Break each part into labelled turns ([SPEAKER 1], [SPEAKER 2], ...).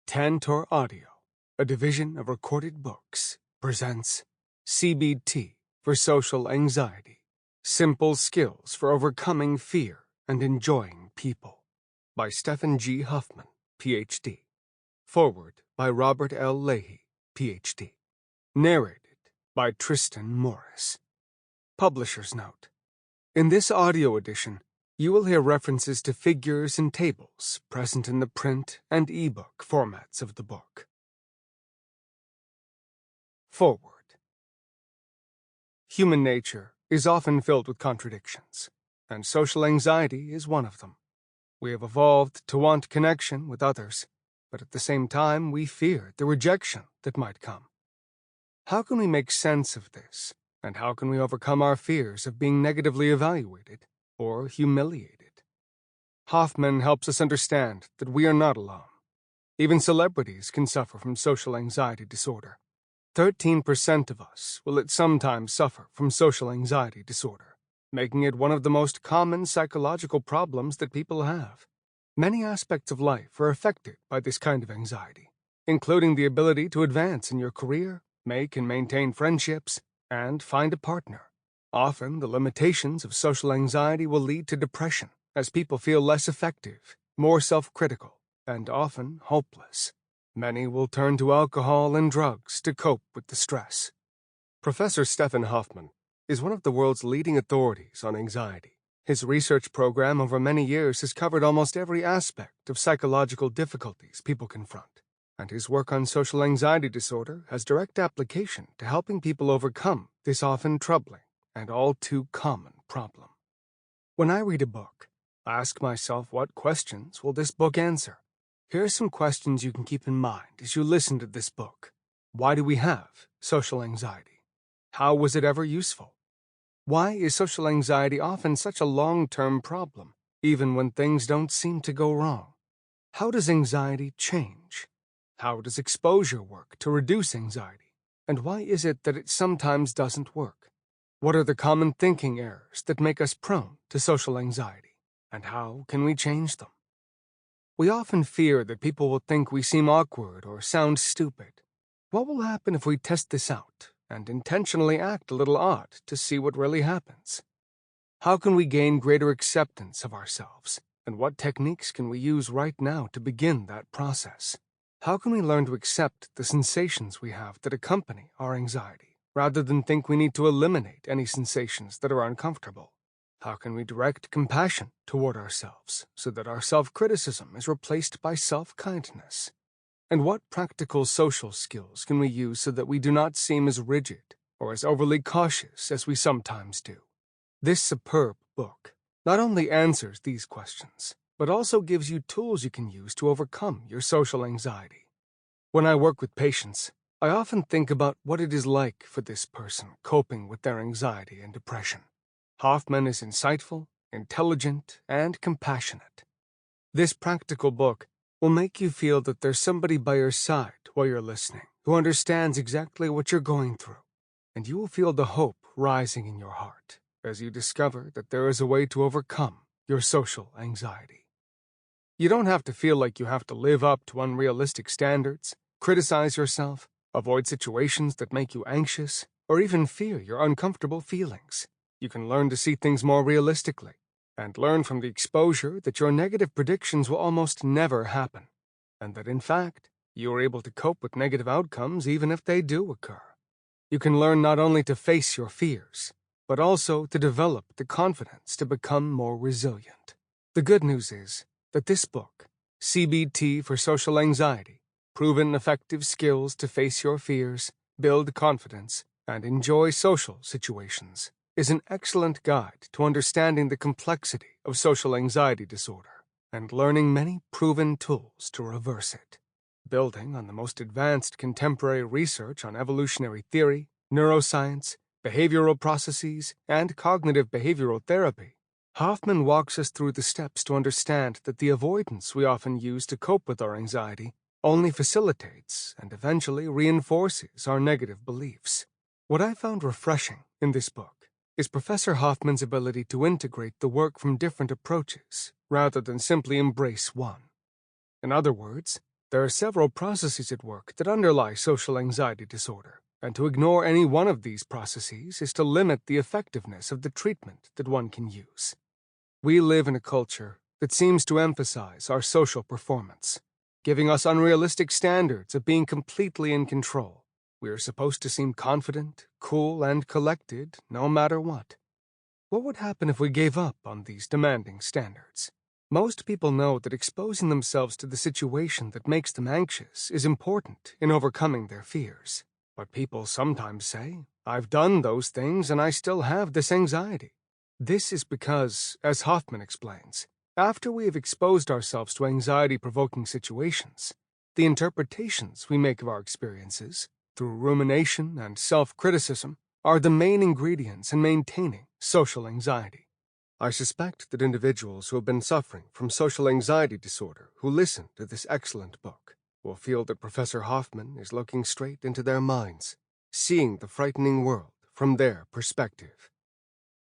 [SPEAKER 1] Tantor Audio, a division of Recorded Books, presents CBT for Social Anxiety, Simple Skills for Overcoming Fear and Enjoying People, by Stefan G. Hofmann, Ph.D. Foreword by Robert L. Leahy, Ph.D. Narrated by Tristan Morris. Publisher's Note. In this audio edition, you will hear references to figures and tables present in the print and ebook formats of the book. Foreword. Human nature is often filled with contradictions, and social anxiety is one of them. We have evolved to want connection with others, but at the same time we fear the rejection that might come. How can we make sense of this, and how can we overcome our fears of being negatively evaluated or humiliated? Hofmann helps us understand that we are not alone. Even celebrities can suffer from social anxiety disorder. 13% of us will at some time suffer from social anxiety disorder, making it one of the most common psychological problems that people have. Many aspects of life are affected by this kind of anxiety, including the ability to advance in your career, make and maintain friendships, and find a partner. Often, the limitations of social anxiety will lead to depression, as people feel less effective, more self-critical, and often hopeless. Many will turn to alcohol and drugs to cope with the stress. Professor Stefan Hofmann is one of the world's leading authorities on anxiety. His research program over many years has covered almost every aspect of psychological difficulties people confront, and his work on social anxiety disorder has direct application to helping people overcome this often troubling and all too common problem. When I read a book, I ask myself, what questions will this book answer? Here are some questions you can keep in mind as you listen to this book. Why do we have social anxiety? How was it ever useful? Why is social anxiety often such a long-term problem, even when things don't seem to go wrong? How does anxiety change? How does exposure work to reduce anxiety? And why is it that it sometimes doesn't work? What are the common thinking errors that make us prone to social anxiety? And how can we change them? We often fear that people will think we seem awkward or sound stupid. What will happen if we test this out and intentionally act a little odd to see what really happens? How can we gain greater acceptance of ourselves? And what techniques can we use right now to begin that process? How can we learn to accept the sensations we have that accompany our anxiety, rather than think we need to eliminate any sensations that are uncomfortable? How can we direct compassion toward ourselves so that our self-criticism is replaced by self-kindness? And what practical social skills can we use so that we do not seem as rigid or as overly cautious as we sometimes do? This superb book not only answers these questions, but also gives you tools you can use to overcome your social anxiety. When I work with patients, I often think about what it is like for this person coping with their anxiety and depression. Hofmann is insightful, intelligent, and compassionate. This practical book will make you feel that there's somebody by your side while you're listening who understands exactly what you're going through, and you will feel the hope rising in your heart as you discover that there is a way to overcome your social anxiety. You don't have to feel like you have to live up to unrealistic standards, criticize yourself, avoid situations that make you anxious, or even fear your uncomfortable feelings. You can learn to see things more realistically, and learn from the exposure that your negative predictions will almost never happen, and that in fact, you are able to cope with negative outcomes even if they do occur. You can learn not only to face your fears, but also to develop the confidence to become more resilient. The good news is that this book, CBT for Social Anxiety, Proven Effective Skills to Face Your Fears, Build Confidence, and Enjoy Social Situations, is an excellent guide to understanding the complexity of social anxiety disorder and learning many proven tools to reverse it. Building on the most advanced contemporary research on evolutionary theory, neuroscience, behavioral processes, and cognitive behavioral therapy, Hofmann walks us through the steps to understand that the avoidance we often use to cope with our anxiety only facilitates and eventually reinforces our negative beliefs. What I found refreshing in this book is Professor Hofmann's ability to integrate the work from different approaches rather than simply embrace one. In other words, There are several processes at work that underlie social anxiety disorder, and to ignore any one of these processes is to limit the effectiveness of the treatment that one can use. We live in a culture that seems to emphasize our social performance, giving us unrealistic standards of being completely in control. We are supposed to seem confident, cool, and collected no matter what. What would happen if we gave up on these demanding standards? Most people know that exposing themselves to the situation that makes them anxious is important in overcoming their fears. But people sometimes say, "I've done those things and I still have this anxiety." This is because, as Hofmann explains, after we have exposed ourselves to anxiety-provoking situations, the interpretations we make of our experiences, through rumination and self-criticism, are the main ingredients in maintaining social anxiety. I suspect that individuals who have been suffering from social anxiety disorder who listen to this excellent book will feel that Professor Hofmann is looking straight into their minds, seeing the frightening world from their perspective.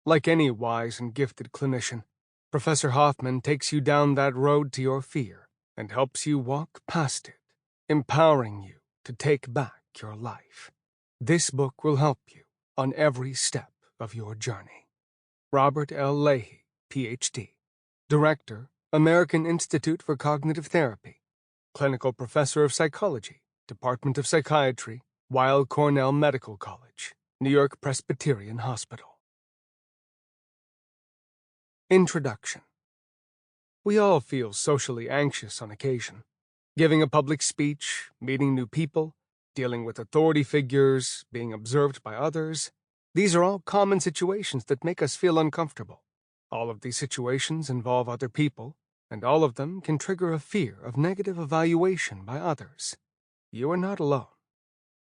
[SPEAKER 1] Like any wise and gifted clinician, Professor Hofmann takes you down that road to your fear and helps you walk past it, empowering you to take back your life. This book will help you on every step of your journey. Robert L. Leahy, Ph.D., Director, American Institute for Cognitive Therapy, Clinical Professor of Psychology, Department of Psychiatry, Weill Cornell Medical College, New York Presbyterian Hospital. Introduction. We all feel socially anxious on occasion. Giving a public speech, meeting new people, dealing with authority figures, being observed by others. These are all common situations that make us feel uncomfortable. All of these situations involve other people, and all of them can trigger a fear of negative evaluation by others. You are not alone.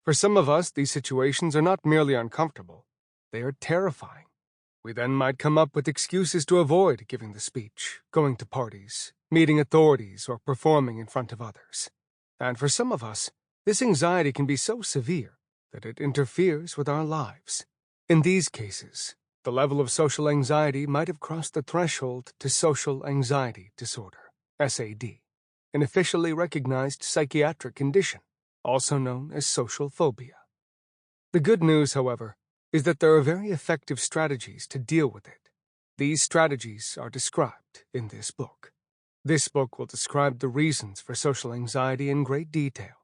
[SPEAKER 1] For some of us, these situations are not merely uncomfortable, they are terrifying. We then might come up with excuses to avoid giving the speech, going to parties, meeting authorities, or performing in front of others. And for some of us, this anxiety can be so severe that it interferes with our lives. In these cases, the level of social anxiety might have crossed the threshold to social anxiety disorder, SAD, an officially recognized psychiatric condition, also known as social phobia. The good news, however, is that there are very effective strategies to deal with it. These strategies are described in this book. This book will describe the reasons for social anxiety in great detail.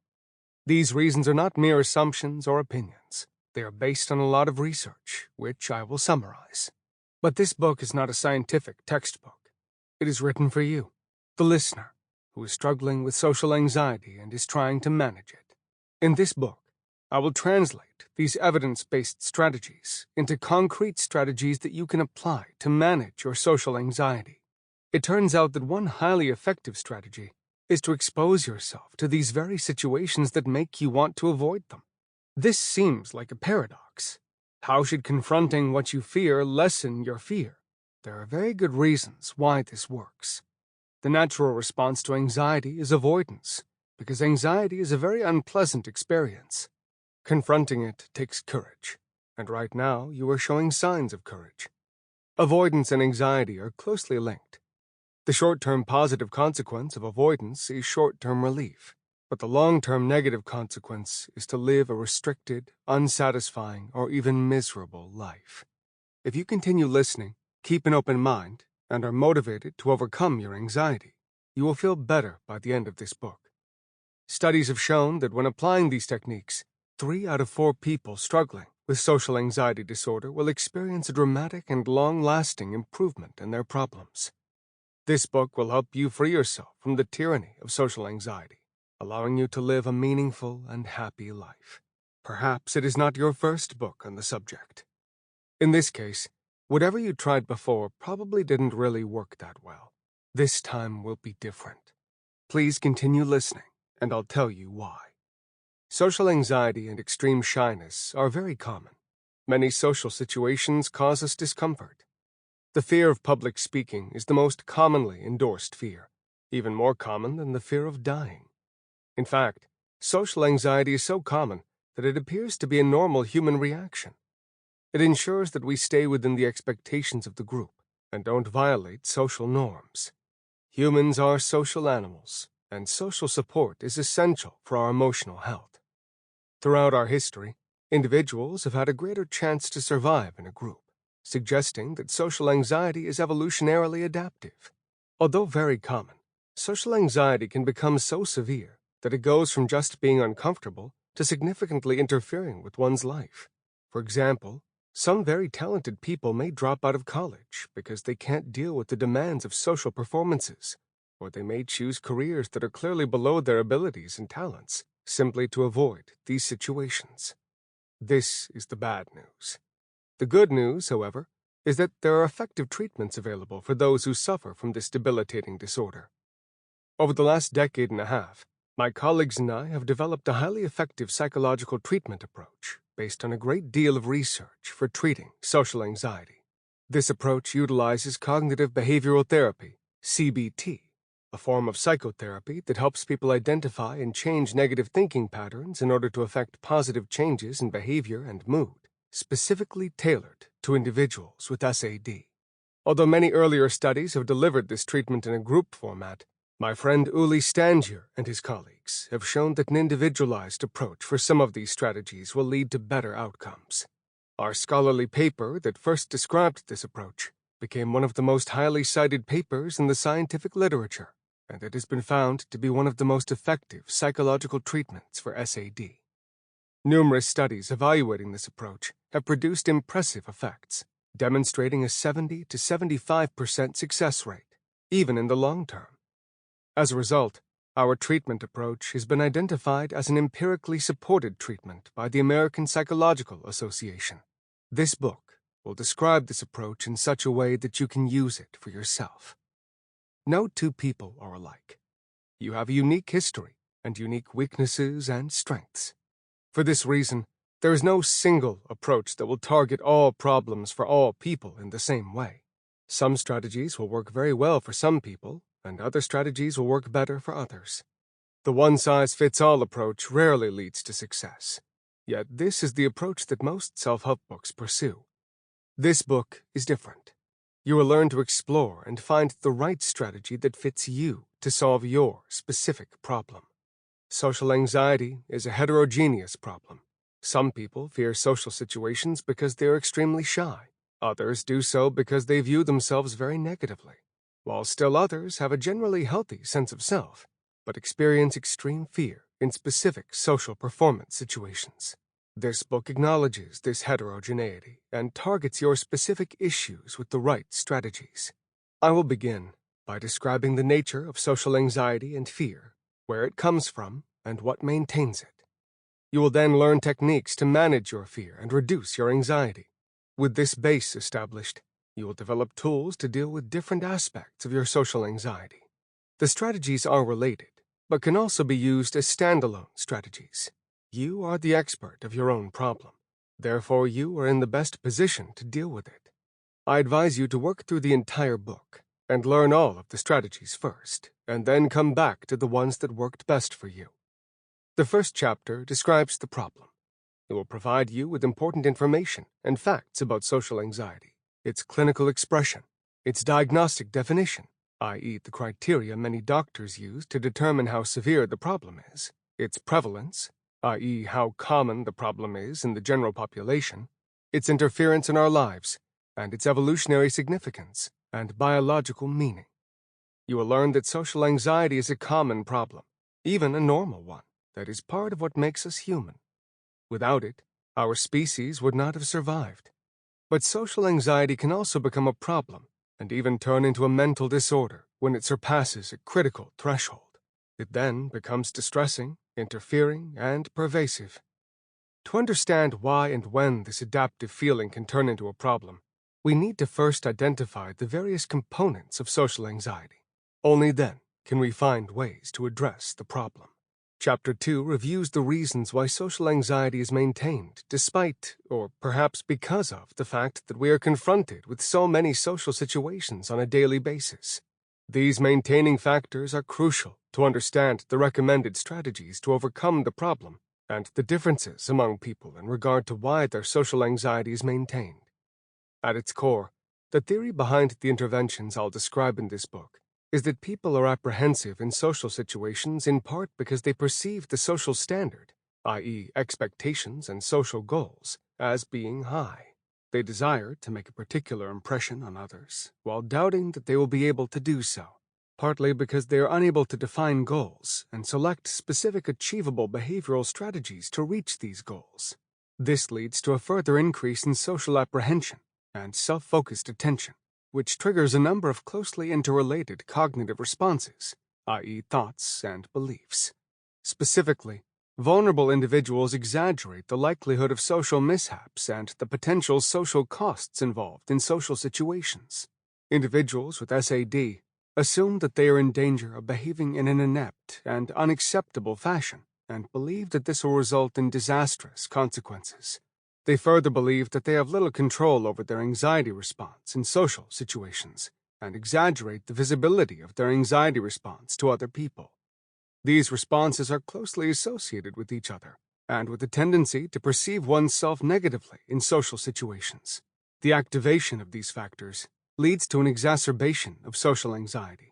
[SPEAKER 1] These reasons are not mere assumptions or opinions. They are based on a lot of research, which I will summarize. But this book is not a scientific textbook. It is written for you, the listener, who is struggling with social anxiety and is trying to manage it. In this book, I will translate these evidence-based strategies into concrete strategies that you can apply to manage your social anxiety. It turns out that one highly effective strategy is to expose yourself to these very situations that make you want to avoid them. This seems like a paradox. How should confronting what you fear lessen your fear? There are very good reasons why this works. The natural response to anxiety is avoidance, because anxiety is a very unpleasant experience. Confronting it takes courage, and right now you are showing signs of courage. Avoidance and anxiety are closely linked. The short-term positive consequence of avoidance is short-term relief. But the long-term negative consequence is to live a restricted, unsatisfying, or even miserable life. If you continue listening, keep an open mind, and are motivated to overcome your anxiety, you will feel better by the end of this book. Studies have shown that when applying these techniques, 3 out of 4 people struggling with social anxiety disorder will experience a dramatic and long-lasting improvement in their problems. This book will help you free yourself from the tyranny of social anxiety, allowing you to live a meaningful and happy life. Perhaps it is not your first book on the subject. In this case, whatever you tried before probably didn't really work that well. This time will be different. Please continue listening, and I'll tell you why. Social anxiety and extreme shyness are very common. Many social situations cause us discomfort. The fear of public speaking is the most commonly endorsed fear, even more common than the fear of dying. In fact, social anxiety is so common that it appears to be a normal human reaction. It ensures that we stay within the expectations of the group and don't violate social norms. Humans are social animals, and social support is essential for our emotional health. Throughout our history, individuals have had a greater chance to survive in a group, suggesting that social anxiety is evolutionarily adaptive. Although very common, social anxiety can become so severe that it goes from just being uncomfortable to significantly interfering with one's life. For example, some very talented people may drop out of college because they can't deal with the demands of social performances, or they may choose careers that are clearly below their abilities and talents, simply to avoid these situations. This is the bad news. The good news, however, is that there are effective treatments available for those who suffer from this debilitating disorder. Over the last decade and a half, my colleagues and I have developed a highly effective psychological treatment approach based on a great deal of research for treating social anxiety. This approach utilizes cognitive behavioral therapy, CBT, a form of psychotherapy that helps people identify and change negative thinking patterns in order to affect positive changes in behavior and mood, specifically tailored to individuals with SAD. Although many earlier studies have delivered this treatment in a group format, my friend Uli Stangier and his colleagues have shown that an individualized approach for some of these strategies will lead to better outcomes. Our scholarly paper that first described this approach became one of the most highly cited papers in the scientific literature, and it has been found to be one of the most effective psychological treatments for SAD. Numerous studies evaluating this approach have produced impressive effects, demonstrating a 70 to 75% success rate, even in the long term. As a result, our treatment approach has been identified as an empirically supported treatment by the American Psychological Association. This book will describe this approach in such a way that you can use it for yourself. No two people are alike. You have a unique history and unique weaknesses and strengths. For this reason, there is no single approach that will target all problems for all people in the same way. Some strategies will work very well for some people, and other strategies will work better for others. The one-size-fits-all approach rarely leads to success. Yet this is the approach that most self-help books pursue. This book is different. You will learn to explore and find the right strategy that fits you to solve your specific problem. Social anxiety is a heterogeneous problem. Some people fear social situations because they are extremely shy. Others do so because they view themselves very negatively, while still others have a generally healthy sense of self, but experience extreme fear in specific social performance situations. This book acknowledges this heterogeneity and targets your specific issues with the right strategies. I will begin by describing the nature of social anxiety and fear, where it comes from, and what maintains it. You will then learn techniques to manage your fear and reduce your anxiety. With this base established, you will develop tools to deal with different aspects of your social anxiety. The strategies are related, but can also be used as standalone strategies. You are the expert of your own problem. Therefore, you are in the best position to deal with it. I advise you to work through the entire book and learn all of the strategies first, and then come back to the ones that worked best for you. The first chapter describes the problem. It will provide you with important information and facts about social anxiety, its clinical expression, its diagnostic definition, i.e. the criteria many doctors use to determine how severe the problem is, its prevalence, i.e. how common the problem is in the general population, its interference in our lives, and its evolutionary significance and biological meaning. You will learn that social anxiety is a common problem, even a normal one, that is part of what makes us human. Without it, our species would not have survived. But social anxiety can also become a problem and even turn into a mental disorder when it surpasses a critical threshold. It then becomes distressing, interfering, and pervasive. To understand why and when this adaptive feeling can turn into a problem, we need to first identify the various components of social anxiety. Only then can we find ways to address the problem. Chapter 2 reviews the reasons why social anxiety is maintained despite, or perhaps because of, the fact that we are confronted with so many social situations on a daily basis. These maintaining factors are crucial to understand the recommended strategies to overcome the problem and the differences among people in regard to why their social anxiety is maintained. At its core, the theory behind the interventions I'll describe in this book is that people are apprehensive in social situations in part because they perceive the social standard, i.e., expectations and social goals, as being high. They desire to make a particular impression on others, while doubting that they will be able to do so, partly because they are unable to define goals and select specific achievable behavioral strategies to reach these goals. This leads to a further increase in social apprehension and self-focused attention, which triggers a number of closely interrelated cognitive responses, i.e., thoughts and beliefs. Specifically, vulnerable individuals exaggerate the likelihood of social mishaps and the potential social costs involved in social situations. Individuals with SAD assume that they are in danger of behaving in an inept and unacceptable fashion and believe that this will result in disastrous consequences. They further believe that they have little control over their anxiety response in social situations and exaggerate the visibility of their anxiety response to other people. These responses are closely associated with each other and with a tendency to perceive oneself negatively in social situations. The activation of these factors leads to an exacerbation of social anxiety.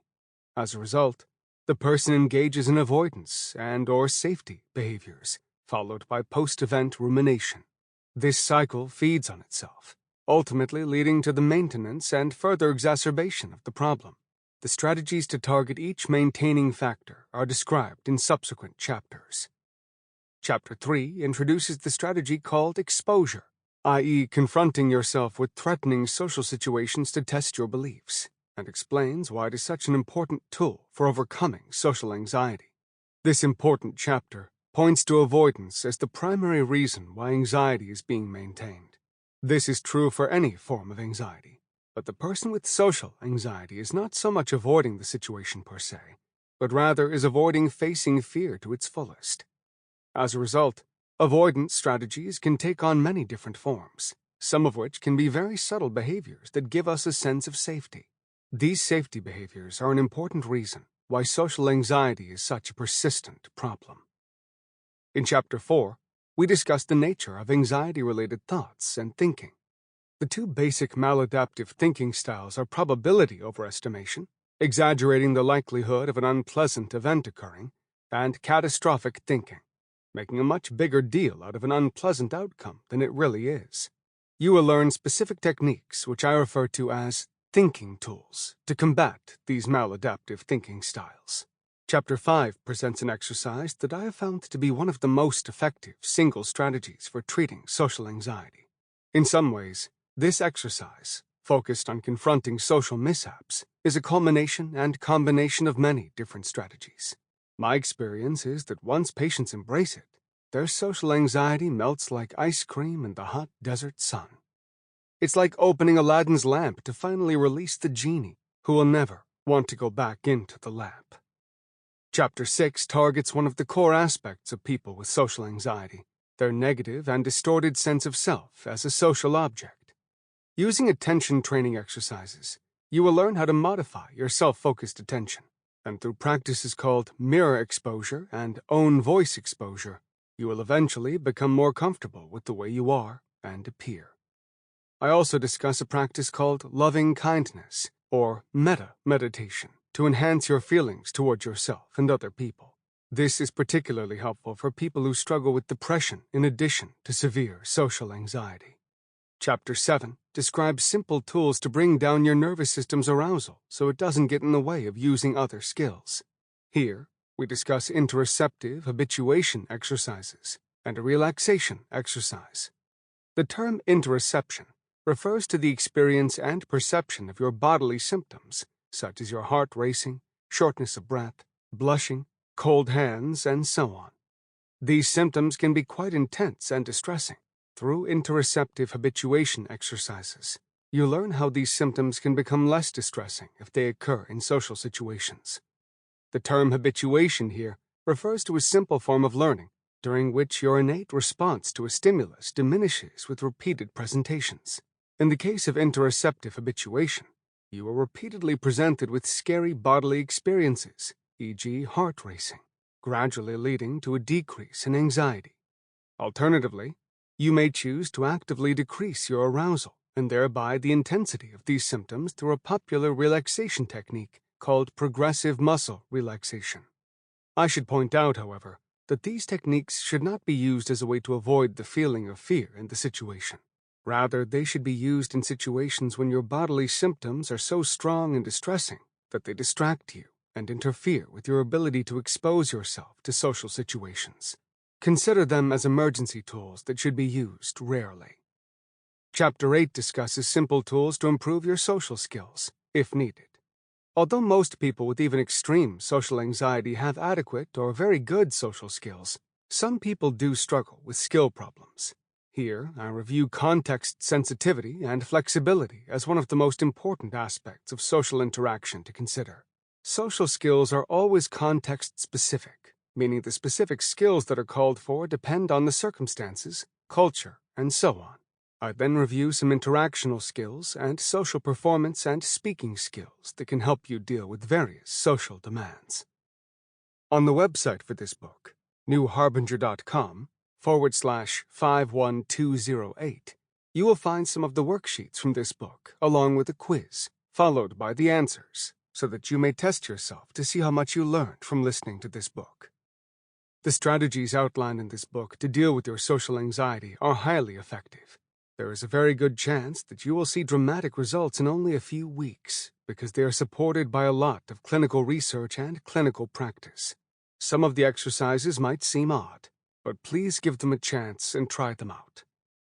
[SPEAKER 1] As a result, the person engages in avoidance and/or safety behaviors, followed by post-event rumination. This cycle feeds on itself, ultimately leading to the maintenance and further exacerbation of the problem. The strategies to target each maintaining factor are described in subsequent chapters. Chapter 3 introduces the strategy called exposure, i.e., confronting yourself with threatening social situations to test your beliefs, and explains why it is such an important tool for overcoming social anxiety. This important chapter points to avoidance as the primary reason why anxiety is being maintained. This is true for any form of anxiety. But the person with social anxiety is not so much avoiding the situation per se, but rather is avoiding facing fear to its fullest. As a result, avoidance strategies can take on many different forms, some of which can be very subtle behaviors that give us a sense of safety. These safety behaviors are an important reason why social anxiety is such a persistent problem. In Chapter 4, we discuss the nature of anxiety-related thoughts and thinking. The two basic maladaptive thinking styles are probability overestimation, exaggerating the likelihood of an unpleasant event occurring, and catastrophic thinking, making a much bigger deal out of an unpleasant outcome than it really is. You will learn specific techniques, which I refer to as thinking tools, to combat these maladaptive thinking styles. Chapter 5 presents an exercise that I have found to be one of the most effective single strategies for treating social anxiety. In some ways, this exercise, focused on confronting social mishaps, is a culmination and combination of many different strategies. My experience is that once patients embrace it, their social anxiety melts like ice cream in the hot desert sun. It's like opening Aladdin's lamp to finally release the genie, who will never want to go back into the lamp. Chapter 6 targets one of the core aspects of people with social anxiety, their negative and distorted sense of self as a social object. Using attention training exercises, you will learn how to modify your self-focused attention, and through practices called mirror exposure and own voice exposure, you will eventually become more comfortable with the way you are and appear. I also discuss a practice called loving kindness, or meta-meditation, to enhance your feelings toward yourself and other people. This is particularly helpful for people who struggle with depression in addition to severe social anxiety. Chapter 7 describes simple tools to bring down your nervous system's arousal so it doesn't get in the way of using other skills. Here, we discuss interoceptive habituation exercises and a relaxation exercise. The term interoception refers to the experience and perception of your bodily symptoms, such as your heart racing, shortness of breath, blushing, cold hands, and so on. These symptoms can be quite intense and distressing. Through interoceptive habituation exercises, you learn how these symptoms can become less distressing if they occur in social situations. The term habituation here refers to a simple form of learning, during which your innate response to a stimulus diminishes with repeated presentations. In the case of interoceptive habituation, you are repeatedly presented with scary bodily experiences, e.g., heart racing, gradually leading to a decrease in anxiety. Alternatively, you may choose to actively decrease your arousal and thereby the intensity of these symptoms through a popular relaxation technique called progressive muscle relaxation. I should point out, however, that these techniques should not be used as a way to avoid the feeling of fear in the situation. Rather, they should be used in situations when your bodily symptoms are so strong and distressing that they distract you and interfere with your ability to expose yourself to social situations. Consider them as emergency tools that should be used rarely. Chapter 8 discusses simple tools to improve your social skills, if needed. Although most people with even extreme social anxiety have adequate or very good social skills, some people do struggle with skill problems. Here, I review context sensitivity and flexibility as one of the most important aspects of social interaction to consider. Social skills are always context-specific, meaning the specific skills that are called for depend on the circumstances, culture, and so on. I then review some interactional skills and social performance and speaking skills that can help you deal with various social demands. On the website for this book, newharbinger.com/51208, you will find some of the worksheets from this book, along with a quiz, followed by the answers, so that you may test yourself to see how much you learned from listening to this book. The strategies outlined in this book to deal with your social anxiety are highly effective. There is a very good chance that you will see dramatic results in only a few weeks because they are supported by a lot of clinical research and clinical practice. Some of the exercises might seem odd, but please give them a chance and try them out.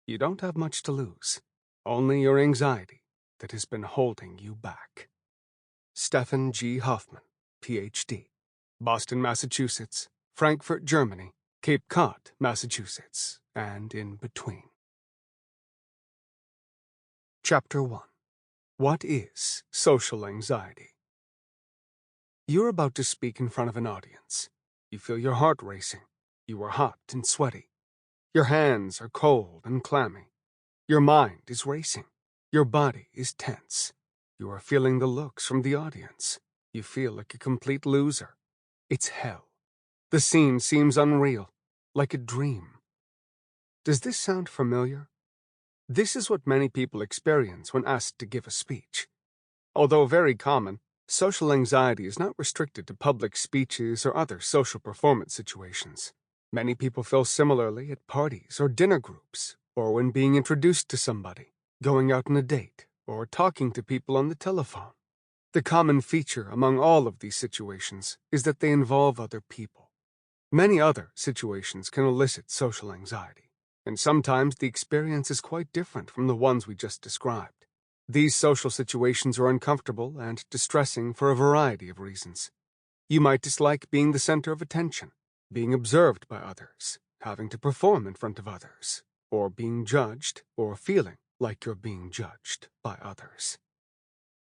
[SPEAKER 1] You don't have much to lose, only your anxiety that has been holding you back. Stefan G. Hofmann, Ph.D., Boston, Massachusetts, Frankfurt, Germany, Cape Cod, Massachusetts, and in between. Chapter 1. What is social anxiety? You're about to speak in front of an audience. You feel your heart racing. You are hot and sweaty. Your hands are cold and clammy. Your mind is racing. Your body is tense. You are feeling the looks from the audience. You feel like a complete loser. It's hell. The scene seems unreal, like a dream. Does this sound familiar? This is what many people experience when asked to give a speech. Although very common, social anxiety is not restricted to public speeches or other social performance situations. Many people feel similarly at parties or dinner groups, or when being introduced to somebody, going out on a date, or talking to people on the telephone. The common feature among all of these situations is that they involve other people. Many other situations can elicit social anxiety, and sometimes the experience is quite different from the ones we just described. These social situations are uncomfortable and distressing for a variety of reasons. You might dislike being the center of attention, being observed by others, having to perform in front of others, or being judged, or feeling like you're being judged by others.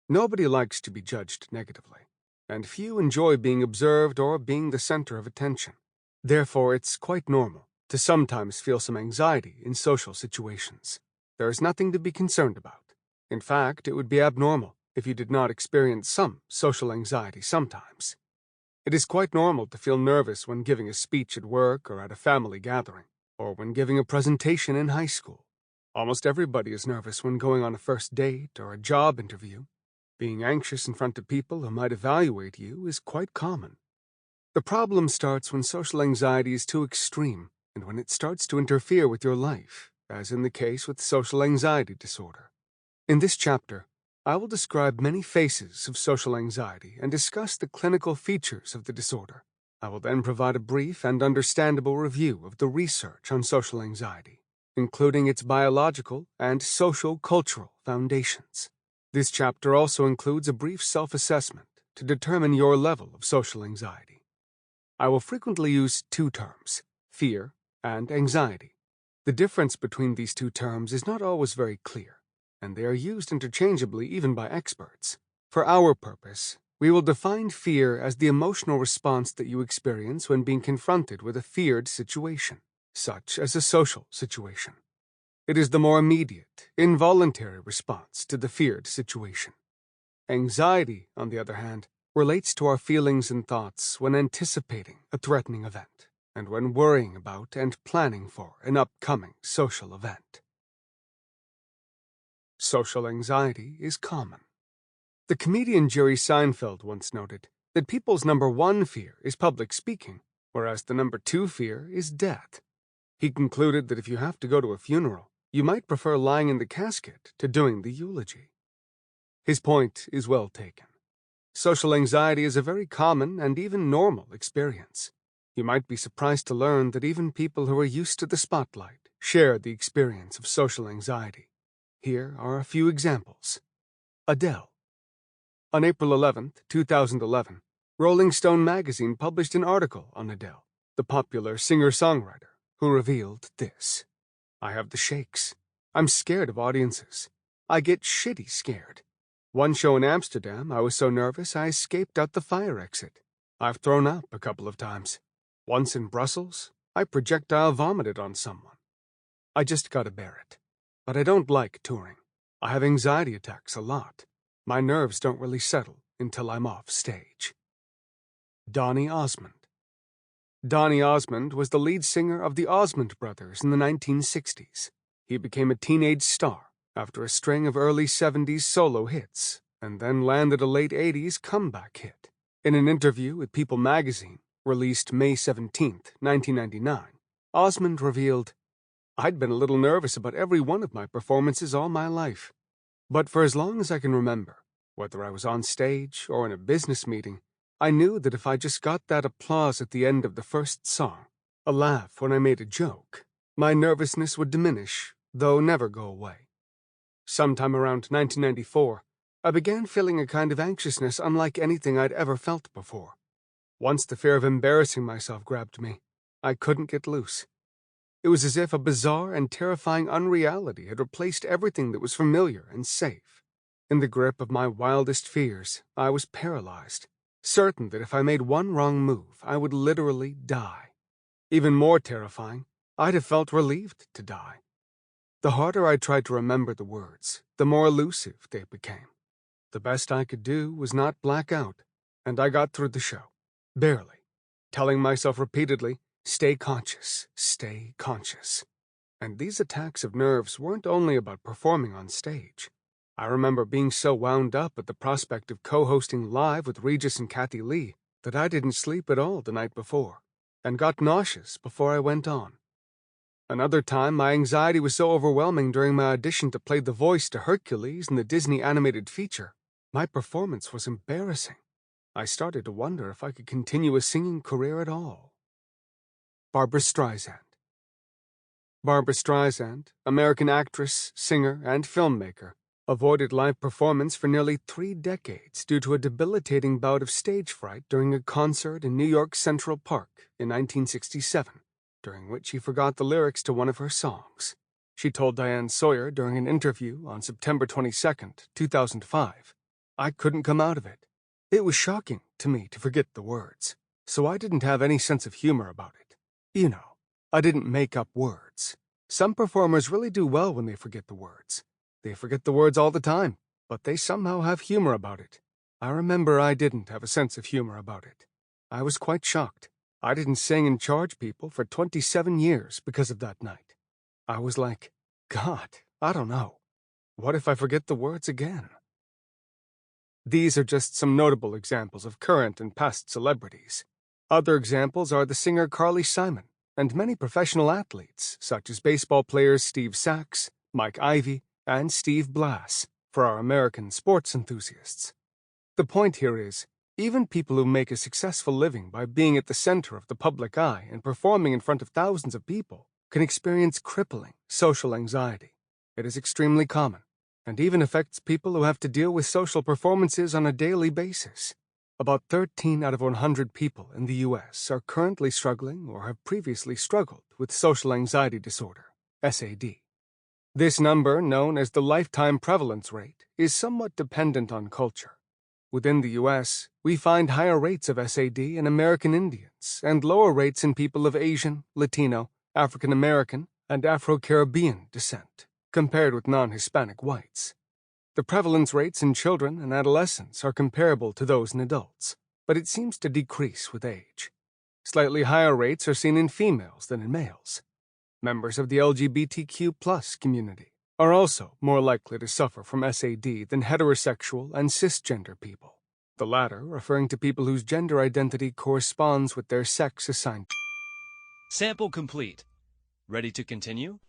[SPEAKER 1] Nobody likes to be judged negatively, and few enjoy being observed or being the center of attention. Therefore, it's quite normal to sometimes feel some anxiety in social situations. There is nothing to be concerned about. In fact, it would be abnormal if you did not experience some social anxiety sometimes. It is quite normal to feel nervous when giving a speech at work or at a family gathering, or when giving a presentation in high school. Almost everybody is nervous when going on a first date or a job interview. Being anxious in front of people who might evaluate you is quite common. The problem starts when social anxiety is too extreme and when it starts to interfere with your life, as in the case with social anxiety disorder. In this chapter, I will describe many phases of social anxiety and discuss the clinical features of the disorder. I will then provide a brief and understandable review of the research on social anxiety, including its biological and social-cultural foundations. This chapter also includes a brief self-assessment to determine your level of social anxiety. I will frequently use two terms, fear and anxiety. The difference between these two terms is not always very clear, and they are used interchangeably even by experts. For our purpose, we will define fear as the emotional response that you experience when being confronted with a feared situation, such as a social situation. It is the more immediate, involuntary response to the feared situation. Anxiety, on the other hand, relates to our feelings and thoughts when anticipating a threatening event, and when worrying about and planning for an upcoming social event. Social anxiety is common. The comedian Jerry Seinfeld once noted that people's number one fear is public speaking, whereas the number two fear is death. He concluded that if you have to go to a funeral, you might prefer lying in the casket to doing the eulogy. His point is well taken. Social anxiety is a very common and even normal experience. You might be surprised to learn that even people who are used to the spotlight share the experience of social anxiety. Here are a few examples. Adele. On April 11, 2011, Rolling Stone magazine published an article on Adele, the popular singer-songwriter, who revealed this. I have the shakes. I'm scared of audiences. I get shitty scared. One show in Amsterdam, I was so nervous I escaped out the fire exit. I've thrown up a couple of times. Once in Brussels, I projectile vomited on someone. I just gotta bear it. But I don't like touring. I have anxiety attacks a lot. My nerves don't really settle until I'm off stage. Donny Osmond. Donny Osmond was the lead singer of the Osmond Brothers in the 1960s. He became a teenage star after a string of early 70s solo hits, and then landed a late 80s comeback hit. In an interview with People magazine, released May 17, 1999, Osmond revealed, I'd been a little nervous about every one of my performances all my life. But for as long as I can remember, whether I was on stage or in a business meeting, I knew that if I just got that applause at the end of the first song, a laugh when I made a joke, my nervousness would diminish, though never go away. Sometime around 1994, I began feeling a kind of anxiousness unlike anything I'd ever felt before. Once the fear of embarrassing myself grabbed me, I couldn't get loose. It was as if a bizarre and terrifying unreality had replaced everything that was familiar and safe. In the grip of my wildest fears, I was paralyzed, certain that if I made one wrong move, I would literally die. Even more terrifying, I'd have felt relieved to die. The harder I tried to remember the words, the more elusive they became. The best I could do was not black out, and I got through the show, barely, telling myself repeatedly, stay conscious, stay conscious. And these attacks of nerves weren't only about performing on stage. I remember being so wound up at the prospect of co-hosting live with Regis and Kathy Lee that I didn't sleep at all the night before, and got nauseous before I went on. Another time, my anxiety was so overwhelming during my audition to play the voice to Hercules in the Disney animated feature. My performance was embarrassing. I started to wonder if I could continue a singing career at all. Barbra Streisand. Barbra Streisand, American actress, singer, and filmmaker, avoided live performance for nearly 3 decades due to a debilitating bout of stage fright during a concert in New York's Central Park in 1967. During which she forgot the lyrics to one of her songs. She told Diane Sawyer during an interview on September 22, 2005, I couldn't come out of it. It was shocking to me to forget the words, so I didn't have any sense of humor about it. You know, I didn't make up words. Some performers really do well when they forget the words. They forget the words all the time, but they somehow have humor about it. I remember I didn't have a sense of humor about it. I was quite shocked. I didn't sing and charge people for 27 years because of that night. I was like, God, I don't know. What if I forget the words again? These are just some notable examples of current and past celebrities. Other examples are the singer Carly Simon and many professional athletes, such as baseball players Steve Sax, Mike Ivey, and Steve Blass, for our American sports enthusiasts. The point here is, even people who make a successful living by being at the center of the public eye and performing in front of thousands of people can experience crippling social anxiety. It is extremely common, and even affects people who have to deal with social performances on a daily basis. About 13 out of 100 people in the U.S. are currently struggling or have previously struggled with social anxiety disorder, SAD. This number, known as the lifetime prevalence rate, is somewhat dependent on culture. Within the U.S., we find higher rates of SAD in American Indians and lower rates in people of Asian, Latino, African American, and Afro-Caribbean descent, compared with non-Hispanic whites. The prevalence rates in children and adolescents are comparable to those in adults, but it seems to decrease with age. Slightly higher rates are seen in females than in males. Members of the LGBTQ+ community are also more likely to suffer from SAD than heterosexual and cisgender people, the latter referring to people whose gender identity corresponds with their sex assigned.
[SPEAKER 2] Sample complete. Ready to continue?